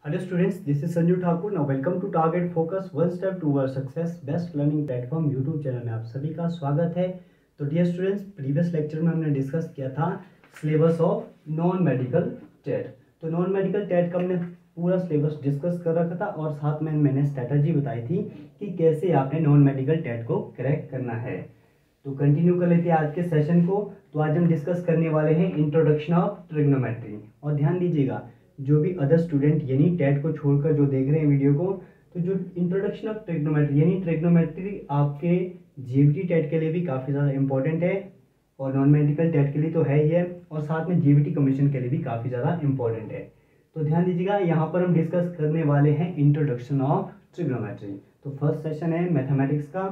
Hello students, this is Sanju Thakur. Now welcome to Target Focus One Step Towards Success Best Learning Platform YouTube channel में आप सभी का स्वागत है. तो डियर स्टूडेंट्स, प्रीवियस लेक्चर में हमने डिस्कस किया था syllabus of non medical TET. तो नॉन मेडिकल टेट का हमने पूरा सिलेबस डिस्कस कर रखा था और साथ में मैंने स्ट्रैटेजी बताई थी कि कैसे आपने नॉन मेडिकल टेट को क्रैक करना है. तो कंटिन्यू कर लेते हैं आज के सेशन को. तो आज हम डिस्कस करने वाले हैं इंट्रोडक्शन ऑफ ट्रिग्नोमेट्री. और ध्यान दीजिएगा, जो भी अदर स्टूडेंट यानी टेट को छोड़कर जो देख रहे हैं वीडियो को, तो जो इंट्रोडक्शन ऑफ ट्रिग्नोमेट्री यानी ट्रिग्नोमेट्री आपके जीवीटी टेट के लिए भी काफ़ी ज़्यादा इंपॉर्टेंट है और नॉन मेडिकल टेट के लिए तो है ही है और साथ में जीवीटी कमीशन के लिए भी काफ़ी ज़्यादा इंपॉर्टेंट है. तो ध्यान दीजिएगा, यहाँ पर हम डिस्कस करने वाले हैं इंट्रोडक्शन ऑफ ट्रिग्नोमेट्री. तो फर्स्ट सेशन है मैथमेटिक्स का.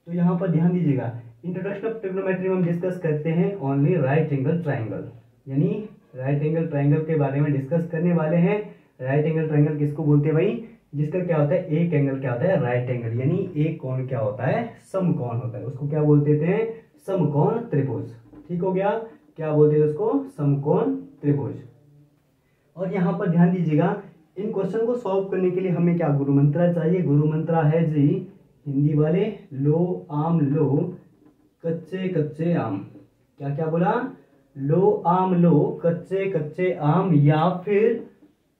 तो यहाँ पर ध्यान दीजिएगा, इंट्रोडक्शन ऑफ ट्रिग्नोमेट्री में हम डिस्कस करते हैं ओनली राइट एंगल ट्राइंगल, यानी राइट एंगल ट्राइंगल के बारे में डिस्कस करने वाले हैं. राइट एंगल ट्राइंगल किसको बोलते हैं भाई? जिसका क्या होता है, एक एंगल क्या होता है, राइट एंगल, यानी एक कोण क्या होता है, समकोण होता है. उसको क्या बोलते थे? समकोण त्रिभुज. ठीक हो गया, क्या बोलते हैं उसको? समकोण त्रिभुज. और यहाँ पर ध्यान दीजिएगा, इन क्वेश्चन को सॉल्व करने के लिए हमें क्या गुरु मंत्रा चाहिए? गुरु मंत्रा है जी, हिंदी वाले, लो आम लो, कच्चे कच्चे आम. क्या क्या बोला? लो आम लो, कच्चे कच्चे आम, या फिर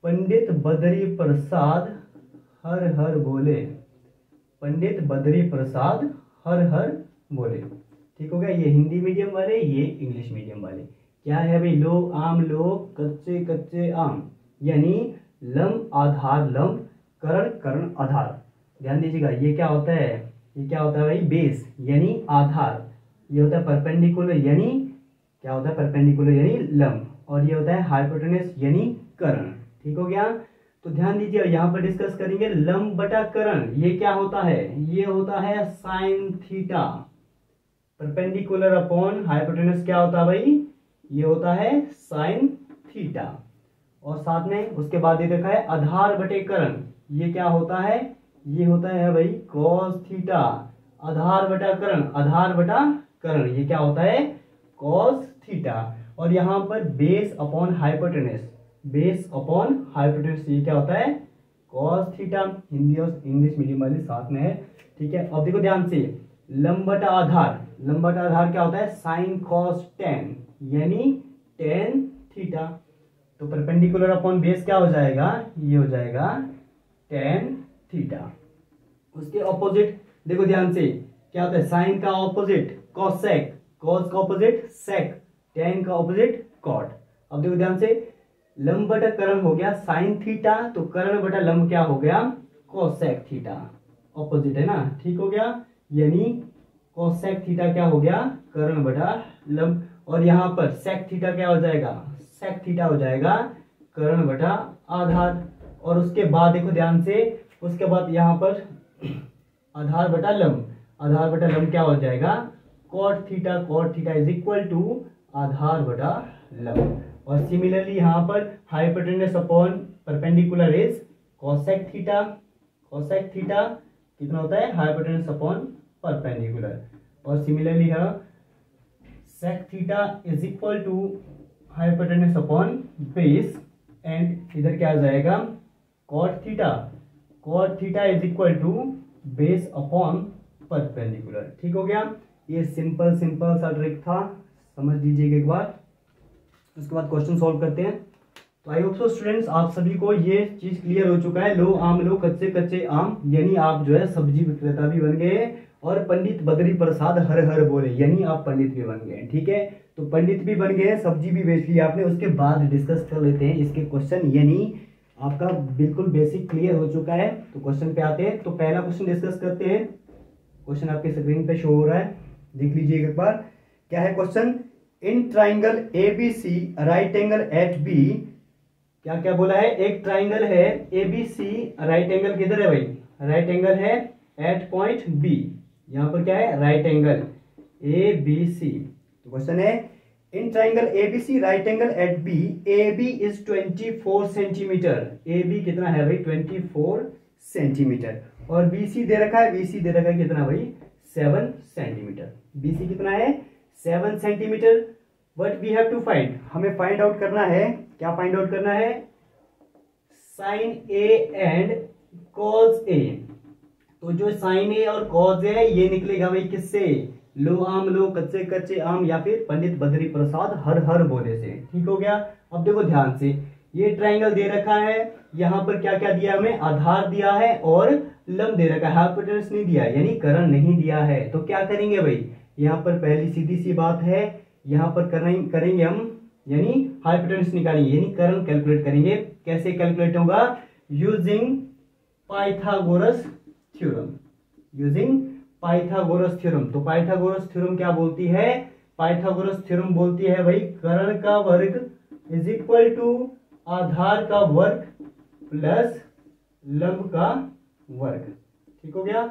पंडित बद्री प्रसाद हर हर बोले. पंडित बद्री प्रसाद हर हर बोले. ठीक हो गया. ये हिंदी मीडियम वाले, ये इंग्लिश मीडियम वाले. क्या है भाई? लो आम लो, कच्चे कच्चे आम, यानी लंब आधार लंब, कर्ण कर्ण आधार. ध्यान दीजिएगा, ये क्या होता है? ये क्या होता है भाई? बेस यानी आधार. ये होता है परपेंडिकुलर, यानी क्या होता है? परपेंडिकुलर यानी लंब. और ये होता है हाइपोटेनस यानी कर्ण. ठीक हो गया. तो ध्यान दीजिए, यहाँ पर डिस्कस करेंगे लंब बटा कर्ण. ये क्या होता है? ये होता है sine theta. Perpendicular upon hypotenuse क्या होता है भाई? ये होता है साइन थीटा. और साथ में उसके बाद ये देखा है आधार बटे कर्ण. ये क्या होता है? ये होता है भाई कॉस थीटा. आधार बटा कर्ण, आधार बटा कर्ण, ये क्या होता है? Cos theta. और यहाँ पर base upon hypotenuse, base upon hypotenuse, ये क्या होता है? Cos theta. हिंदी और इंग्लिश मीडियम वाले साथ में है. ठीक है. अब देखो ध्यान से, लंब बटा आधार, लंब बटा आधार क्या होता है? साइन कॉस टेन, यानी टेन थीटा. तो परपेंडिकुलर अपॉन बेस क्या हो जाएगा? ये हो जाएगा टेन थीटा. उसके ऑपोजिट देखो ध्यान से, क्या होता है? साइन का ऑपोजिट कॉसेक, कॉस का ऑपोजिट सेक, टेन का ऑपोजिट कॉट. अब देखो ध्यान से, लंब बटा कर्ण हो गया साइन थीटा, तो कर्ण बटा लंब क्या हो गया? Cosec theta. ऑपोजिट है ना. ठीक हो गया. यानी कॉसेक थीटा क्या हो गया? कर्ण बटा लंब. और यहाँ पर सेक थीटा क्या हो जाएगा? सेक थीटा हो जाएगा कर्ण बटा आधार. और उसके बाद देखो ध्यान से, उसके बाद यहाँ पर आधार बटा लंब, आधार बटा लंब क्या हो जाएगा? Cot theta. Cot theta is equal to आधार बटा लंब. और सिमिलरली यहाँ पर hypotenuse upon perpendicular is cosec theta. Cosec theta कितना होता है? Hypotenuse upon perpendicular. और सिमिलरली है sec theta is equal to hypotenuse upon base. And इधर क्या आ जाएगा? Cot theta. Cot theta is equal to base upon perpendicular. ठीक हो गया. ये सिंपल सिंपल सा ट्रिक था, समझ लीजिएगा एक बार. उसके बाद क्वेश्चन सॉल्व करते हैं. तो आई होप सो स्टूडेंट्स, आप सभी को ये चीज क्लियर हो चुका है. लो आम लो, कच्चे कच्चे आम, यानी आप जो है सब्जी विक्रेता भी बन गए. और पंडित बद्री प्रसाद हर हर बोले, यानी आप पंडित भी बन गए. ठीक है. तो पंडित भी बन गए, सब्जी भी बेच ली आपने. उसके बाद डिस्कस कर लेते हैं इसके क्वेश्चन, यानी आपका बिल्कुल बेसिक क्लियर हो चुका है. तो क्वेश्चन पे आते हैं. तो पहला क्वेश्चन डिस्कस करते हैं. क्वेश्चन आपके स्क्रीन पे शो हो रहा है, देख लीजिए एक बार. क्या है question? In triangle ABC right angle at B. क्या क्या बोला है? एक ट्राइंगल है ABC, राइट एंगल किधर है भाई? राइट एंगल है एट पॉइंट B. यहाँ पर क्या है? Right angle ABC. तो क्वेश्चन है in triangle ABC right angle at B, AB is 24 centimetre. AB कितना है भाई? 24 सेंटीमीटर. और BC दे रखा है, BC दे रखा है कितना भाई? 7 सेंटीमीटर. BC कितना है? 7 centimetre. But we have to find, हमें फाइंड आउट करना है. क्या फाइंड आउट करना है? Sine A and cos A. तो जो साइन ए और कॉस ए है ये निकलेगा भाई किससे, लो आम लो कच्चे कच्चे आम या फिर पंडित बद्री प्रसाद हर हर बोले से। ठीक हो गया। अब देखो ध्यान से, ये ट्राइंगल दे रखा है, यहाँ पर क्या क्या दिया हमें, आधार दिया है और लंब दे रखा है, हाइपोटेनस नहीं दिया यानी कर्ण नहीं दिया है। तो क्या करेंगे भाई, यहाँ पर पहली सीधी सी बात है, यहाँ पर करेंगे हम यानी हाइपोटेनस निकालेंगे यानी कर्ण कैलकुलेट करेंगे। कैसे कैलकुलेट होगा, using Pythagoras theorem, using Pythagoras theorem. तो पाइथागोरस थ्योरम क्या बोलती है, पाइथागोरस थ्योरम बोलती है भाई कर्ण का वर्ग इज इक्वल टू आधार का वर्ग प्लस लंब का वर्ग। ठीक हो गया,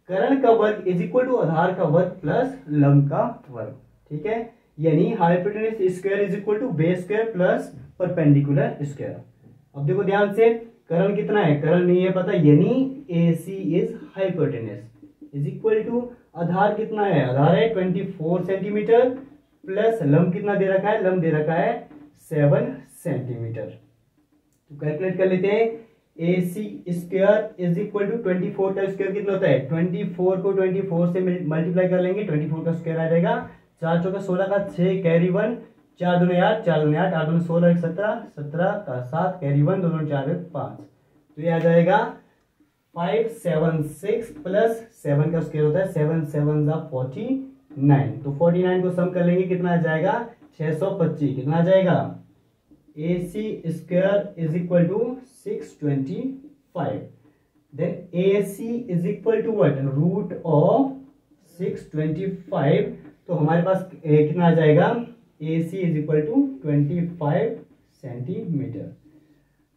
कर्ण का वर्ग इज इक्वल टू आधार का वर्ग प्लस लंब का वर्ग। ठीक है, यानी hypotenuse square is equal to base square plus perpendicular square. अब देखो ध्यान से, कर्ण कितना है, कर्ण नहीं है पता, यानी AC is hypotenuse is equal to आधार कितना है, आधार है 24 सेंटीमीटर प्लस लंब कितना दे रखा है, लंब दे रखा है 7 सेंटीमीटर। तो कैलकुलेट कर लेते हैं, AC square is equal to 24 का स्क्वायर कितना होता है, 24 को 24 से मल्टीप्लाई कर लेंगे, 24 का स्क्वायर आ जाएगा, 4 चौका 16 का 6 कैरी 1, 4 दूनी 8, 4 दूनी 8, 8 दूनी 16, 17, 17 का 7 कैरी 1, 2 दूनी 4 5। तो ये आ जाएगा 576 प्लस 7 का स्क्वायर होता है 7 7 जा 49। तो 49 को सम कर लेंगे कितना आ जाएगा 625। कितना आ जाएगा, AC square is equal to 625। Then AC is equal to what, root of 625। तो हमारे पास कितना आ जाएगा, AC is equal to 25 centimetre.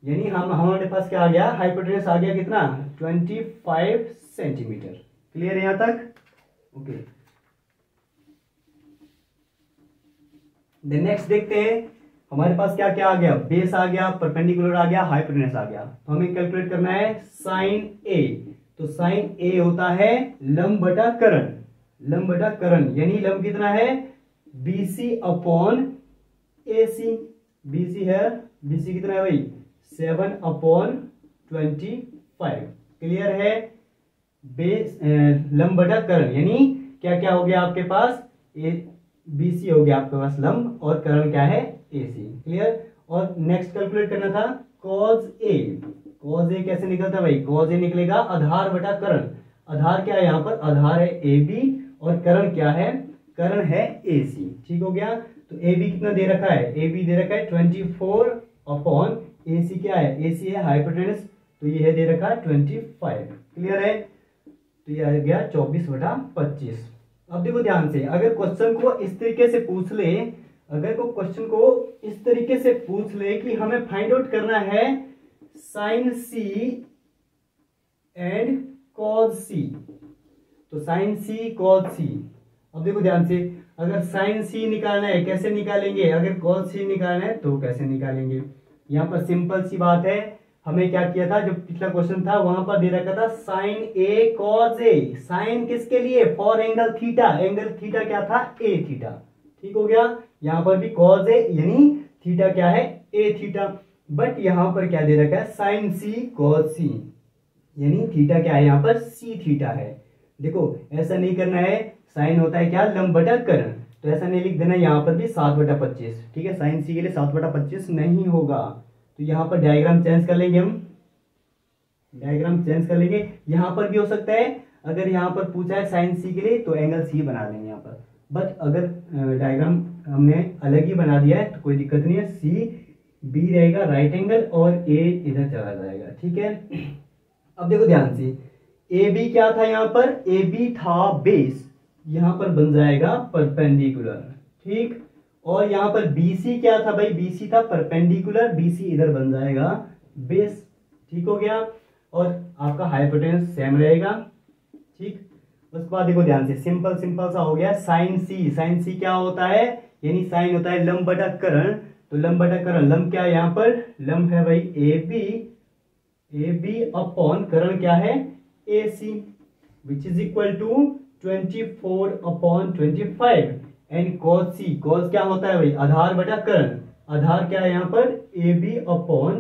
यानी हम हमारे पास क्या आ गया, हाइपोटेनस आ गया कितना 25 सेंटीमीटर। क्लियर है यहां तक, ओके। देन नेक्स्ट देखते हैं, हमारे पास क्या क्या आ गया, बेस आ गया, परपेंडिकुलर आ गया, हाइपोटेनस आ गया। तो हमें कैलकुलेट करना है साइन ए। तो साइन ए होता है लंब बटा कर्ण, लंब बटा कर्ण यानी लंब कितना है BC अपॉन AC। BC है, BC कितना है भाई 7 अपॉन 25। क्लियर है, बेस लंब बटा कर्ण यानी क्या क्या हो गया आपके पास, BC हो गया आपके पास लंब और कर्ण क्या है AC। क्लियर। और नेक्स्ट कैलकुलेट करना था cos A। cos A कैसे निकलता है भाई, cos A निकलेगा आधार बटा कर्ण। आधार क्या है यहाँ पर, आधार है AB और कर्ण क्या है, कर्ण है AC। ठीक हो गया। तो AB कितना दे रखा है, AB दे रखा है 24 अपॉन AC क्या है, AC है हाइपोटेनस, तो ये है दे रखा है 25। क्लियर है, तो ये आ गया 24/25। अब देखो ध्यान से, अगर क्वेश्चन को इस तरीके से पूछ ले, अगर को क्वेश्चन को इस तरीके से पूछ ले कि हमें फाइंड आउट करना है sine C and cos C, तो साइन C कॉस C। अब देखो ध्यान से, अगर साइन C निकालना है कैसे निकालेंगे, अगर कॉस C निकालना है तो कैसे निकालेंगे। यहाँ पर सिंपल सी बात है, हमें क्या किया था, जो पिछला क्वेश्चन था वहां पर दे रखा था sine A cos A। Sine किसके लिए, for angle theta, angle theta क्या था A थीटा। ठीक हो गया, यहाँ पर भी कॉस A यानी थीटा क्या है A थीटा। बट यहाँ पर क्या दे रखा है साइन C कॉस C यानी थीटा क्या है यहाँ पर C थीटा है। देखो ऐसा नहीं करना है, साइन होता है क्या लंब बटा कर्ण, तो ऐसा नहीं लिख देना, यहाँ पर भी 7/25। ठीक है, साइन C के लिए 7/25 नहीं होगा। तो यहाँ पर डायग्राम चेंज कर लेंगे, हम डायग्राम चेंज कर लेंगे। यहाँ पर भी हो सकता है, अगर यहाँ पर पूछा है साइन C के लिए तो एंगल C बना लेंगे यहाँ पर। बट अगर डायग्राम हमने अलग ही बना दिया है तो कोई दिक्कत नहीं है, C B रहेगा राइट एंगल और A इधर चला जाएगा। ठीक है, अब देखो ध्यान से, AB क्या था यहाँ पर, AB था बेस, यहाँ पर बन जाएगा परपेंडिकुलर। ठीक, और यहाँ पर BC क्या था भाई, BC था परपेंडिकुलर, BC इधर बन जाएगा बेस। ठीक हो गया, और आपका हाइपोटेनस सेम रहेगा। ठीक, उसके बाद देखो ध्यान से, सिंपल सिंपल सा हो गया साइन C। साइन C क्या होता है, यानी साइन होता है लंब बटा कर्ण। तो लंब बटा कर्ण, लंब क्या है यहाँ पर, लंब है भाई AB अपॉन कर्ण क्या है AC, which is equal to 24 upon 25। And cos C, cos क्या होता है भाई, आधार बटा कर्ण। आधार क्या है यहाँ पर AB upon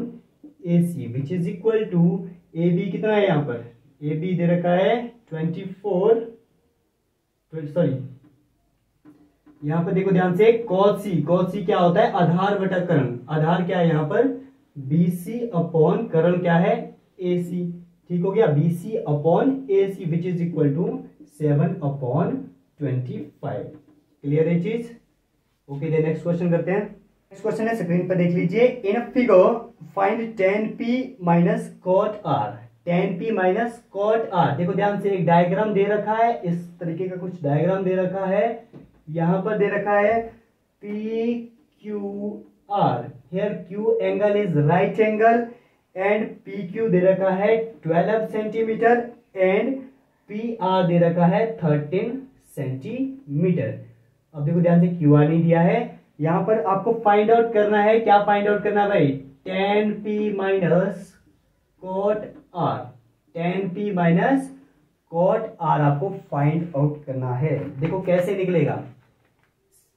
AC which is equal to AB कितना है यहाँ पर, AB दे रखा है 24, सॉरी यहाँ पर देखो ध्यान से, cos C क्या होता है, आधार बटा करण, आधार क्या है यहाँ पर BC अपॉन करण क्या है AC, ठीक हो गया, BC upon AC which is equal to 7/25। Clear है चीज? ओके, नेक्स्ट क्वेश्चन करते हैं। नेक्स्ट क्वेश्चन है, स्क्रीन पर देख लीजिए। In a figure find tan P minus cot R, tan P minus cot R। देखो ध्यान से, एक डायग्राम दे रखा है, इस तरीके का कुछ डायग्राम दे रखा है, यहां पर दे रखा है PQR, here Q angle is right angle and PQ दे रखा है 12 सेंटीमीटर एंड PR दे रखा है 13 सेंटीमीटर। अब देखो ध्यान से, QR नहीं दिया है, यहां पर आपको फाइंड आउट करना है, क्या फाइंड आउट करना है भाई, tan P minus cot R, tan P minus cot R आपको फाइंड आउट करना है। देखो कैसे निकलेगा,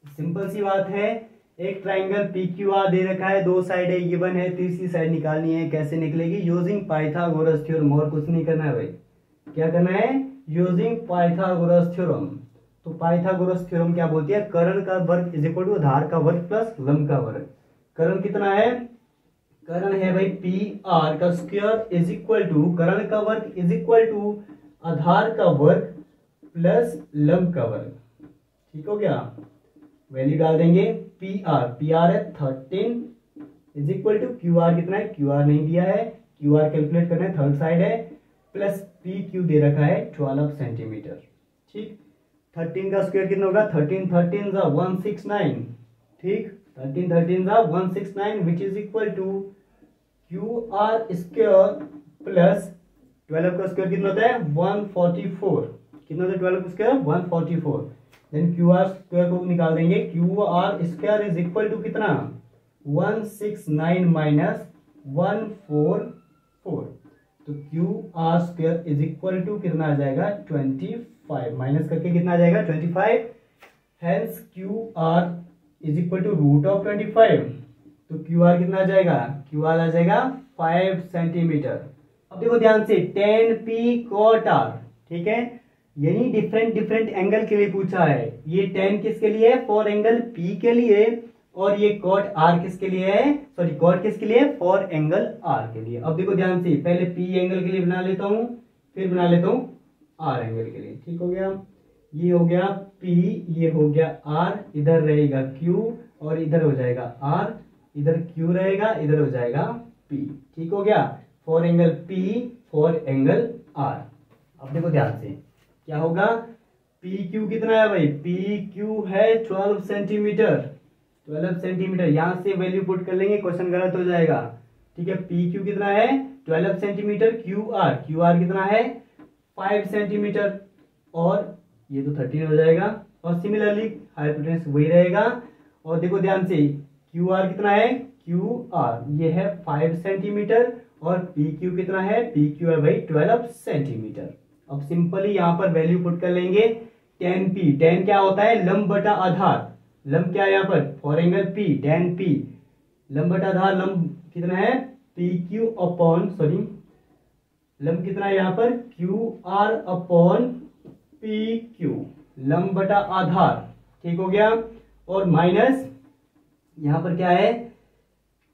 सिंपल सी बात है, एक ट्राइंगल PQR दे रखा है, दो साइड है गिवन है, तीसरी साइड निकालनी है, कैसे निकलेगी, यूजिंग पाइथागोरस थ्योरम, और कुछ नहीं करना है भाई, क्या करना है, यूजिंग पाइथागोरस थ्योरम। तो पाइथागोरस थ्योरम क्या बोलती है, कर्ण का वर्ग इज इक्वल टू आधार का वर्ग प्लस लंब का वर्ग। कर्ण कितना है, कर्ण है भाई PR का स्क्वायर इज इक्वल टू, कर्ण का वर्ग इज इक्वल टू आधार का वर्ग प्लस लंब का वर्ग, ठीक हो गया। वैल्यू डाल देंगे, PR है 13 इज इक्वल टू QR कितना है, QR नहीं दिया है, QR कैलकुलेट करना है, थर्ड साइड है, प्लस PQ दे रखा है 12 सेंटीमीटर, ठीक। 13 का स्क्वायर कितना होगा, 13 13 जा 169, ठीक, 13 13 जा 169 which is equal to QR square plus 12 का स्क्वायर कितना होता है 144, कितना होता है 12 का स्क्वायर 144, देन QR स्क्वायर को निकाल देंगे, QR square is equal to कितना 169 माइनस 144, तो QR square is equal to कितना आ जाएगा 25, माइनस करके कितना आ जाएगा 25, hence QR is equal to root of 25, तो QR कितना आ जाएगा, QR आ जाएगा 5 सेंटीमीटर। अब देखो ध्यान से, tan P cot R, ठीक है, यही डिफरेंट डिफरेंट एंगल के लिए पूछा है, ये tan किसके लिए है, फॉर एंगल P के लिए, और ये cot R किसके लिए है, सॉरी cot किसके लिए, फॉर एंगल R के लिए। अब देखो ध्यान से, पहले P एंगल के लिए बना लेता हूं, फिर बना लेता हूं R एंगल के लिए, ठीक हो गया। ये हो गया P, ये हो गया R, इधर रहेगा Q और इधर हो जाएगा R, इधर Q रहेगा, इधर हो जाएगा P, ठीक हो गया, for angle P for angle R। अब देखो ध्यान से, क्या होगा, PQ कितना है भाई, PQ है 12 सेंटीमीटर, 12 सेंटीमीटर, यहां से वैल्यू पुट कर लेंगे, क्वेश्चन गलत हो जाएगा, ठीक है। PQ कितना है 12 सेंटीमीटर, QR कितना है 5 सेंटीमीटर, और ये तो 13 हो जाएगा, और सिमिलरली हाइपोटेनस वही रहेगा। और देखो ध्यान से, QR कितना है, QR ये है 5 सेंटीमीटर, और PQ कितना है, PQ है भाई 12 सेंटीमीटर। अब सिंपली यहां पर वैल्यू पुट कर लेंगे, tan P, tan क्या होता है, लंब बटा आधार, लंब क्या है यहाँ पर, for angle P, tan P लंब बटा आधार, लंब कितना है PQ अपॉन, सॉरी लंब कितना है यहाँ पर QR अपॉन PQ, लंब बटा आधार, ठीक हो गया, और माइनस यहाँ पर क्या है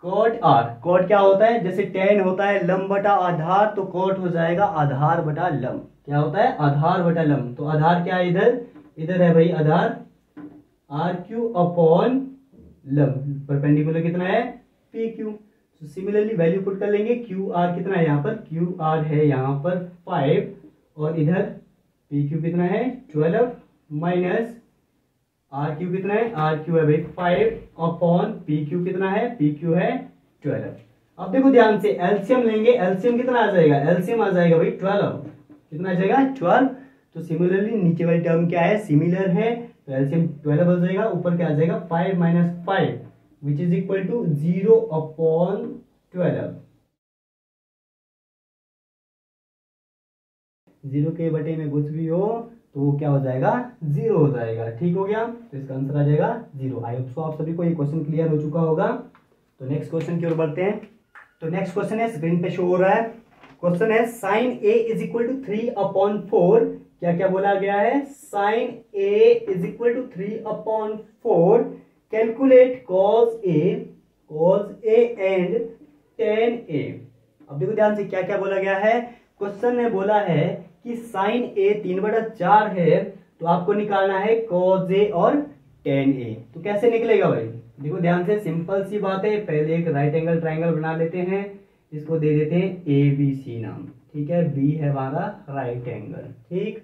cot R, cot क्या होता है, जैसे tan होता है लंब बटा आधार, तो cot हो जाएगा आधार बटा लंब, क्या होता है आधार बटा लंब, तो आधार क्या है इधर, इधर है भाई आधार RQ अपॉन लंब, परपेंडिकुलर कितना है PQ। तो सिमिलरली वैल्यू पुट कर लेंगे, QR कितना है यहाँ पर, QR है यहाँ पर 5, और इधर PQ कितना है 12, माइनस RQ कितना है, RQ है भाई 5 अपॉन PQ कितना है, PQ है 12। अब देखो ध्यान से, एलसीएम लेंगे, एलसीएम कितना आ जाएगा, एलसीएम आ जाएगा भाई 12, कितना आ जाएगा 12, तो सिमिलरली नीचे वाली टर्म क्या है, सिमिलर है, तो एलसीएम 12 हो जाएगा, ऊपर क्या आ जाएगा 5 minus 5 which is equal to 0 upon 12, 0 के बटे में कुछ भी हो तो वो क्या हो जाएगा 0 हो जाएगा, ठीक हो गया, तो इसका आंसर आ जाएगा 0। आई होप सो आप सभी को ये क्वेश्चन क्लियर हो चुका होगा। तो नेक्स्ट क्वेश्चन की ओर बढ़ते हैं। तो नेक्स्ट क्वेश्चन है, स्क्रीन पे शो हो रहा है। क्वेश्चन है sine A is equal to 3/4। क्या क्या बोला गया है? Sine A is equal to 3/4। Calculate cos A and tan A. अब देखो ध्यान से क्या क्या बोला गया है। क्वेश्चन ने बोला है कि साइन ए 3/4 है, तो आपको निकालना है कॉस ए और टेन ए। तो कैसे निकलेगा भाई? देखो ध्यान से, सिंपल सी बात है। पहले एक राइट एंगल ट्राइंगल बना लेते हैं, इसको दे देते हैं ए बी सी नाम, ठीक है। बी है हमारा राइट एंगल, ठीक।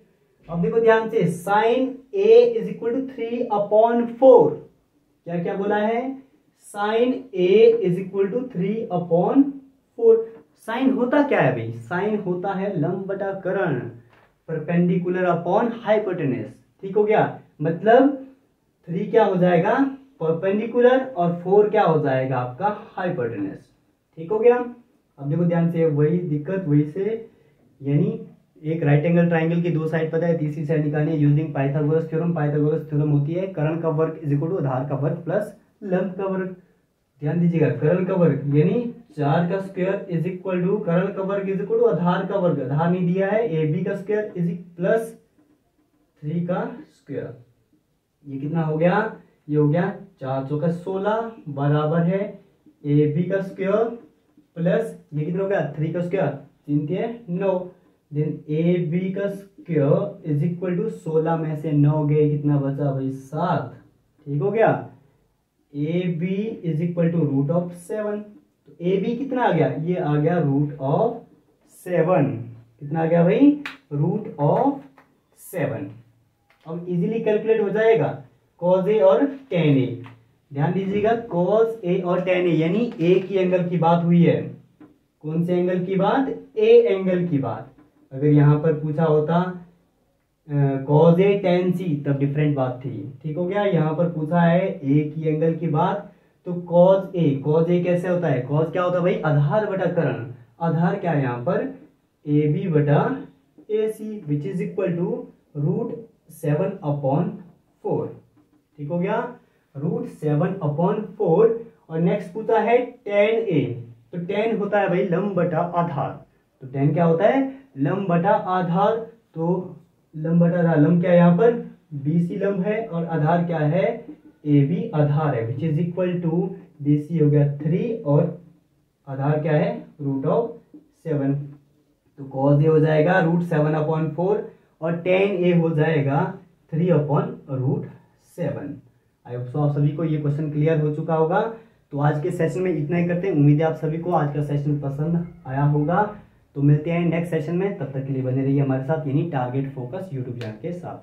अब देखो ध्यान से, sine A is equal to 3/4। क्या क्या बोला है? Sine A is equal to 3/4। Sine होता क्या है भाई? साइन होता है लंब बटा कर्ण, परपेंडिकुलर अपॉन हाइपोटेनस, ठीक हो गया। मतलब 3 क्या हो जाएगा? परपेंडिकुलर, और 4 क्या हो जाएगा? आपका हाइपोटेनस, ठीक हो गया। अब देखो ध्यान से, वही दिक्कत वही से, यानी एक राइट एंगल ट्राइंगल की दो साइड पता है, तीसरी साइड निकालनी है using Pythagoras theorem. Pythagoras theorem होती है कर्ण का वर्ग इज इक्वल टू आधार का वर्ग प्लस लंब का वर्ग। ध्यान दीजिएगा, कर्ण का वर्ग यानी 4 का स्क्वायर इज इक्वल टू कर्ण का वर्ग इज इक्वल टू आधार का वर्ग। आधार नहीं दिया है, ए बी का स्क्वायर इज प्लस 3 का स्क्वायर। ये कितना हो गया? ये हो गया 4 चौका 16 बराबर है ए बी का स्क्वायर प्लस ये कितना हो गया? 3 का स्क्वायर, 3 × 9। देन ए बी का स्क्वायर इज इक्वल टू 16 में से 9 गए, कितना बचा भाई? 7, ठीक हो गया। A B is equal to √7। तो ए बी कितना आ गया? ये आ गया √7। कितना आ गया भाई? √7। अब इजीली कैलकुलेट हो जाएगा cos ए और tan ए। ध्यान दीजिएगा, cos ए और tan ए यानी ए की एंगल की बात हुई है। कौन से एंगल की बात? ए एंगल की बात। अगर यहां पर पूछा होता cos ए tan सी, तब डिफरेंट बात थी, ठीक हो गया। यहाँ पर पूछा है ए की एंगल की बात, तो cos ए कैसे होता है? cos क्या होता है भाई? आधार बटा कर्ण। आधार क्या है यहाँ पर? ए बी बटा ए सी विच इज इक्वल टू √7/4, ठीक हो गया। √7/4। और नेक्स्ट पूछा है tan ए, तो tan होता है भाई लंब बटा आधार। तो tan क्या होता है? लंब बटा आधार। तो लंब बटा आधार, लंब क्या है यहाँ पर? BC लंब है, और आधार क्या है? AB आधार है, which is equal to BC हो गया 3 और आधार क्या है? √7। तो cos ए हो जाएगा √7/4 और tan ए हो जाएगा 3/√7। आई होप सो आप सभी को ये क्वेश्चन क्लियर हो चुका होगा। तो आज के सेशन में इतना ही करते हैं। उम्मीद है आप सभी को आज का सेशन पसंद आया होगा। तो मिलते हैं नेक्स्ट सेशन में, तब तक के लिए बने रहिए हमारे साथ, यानी टारगेट फोकस यूट्यूब चैनल के साथ।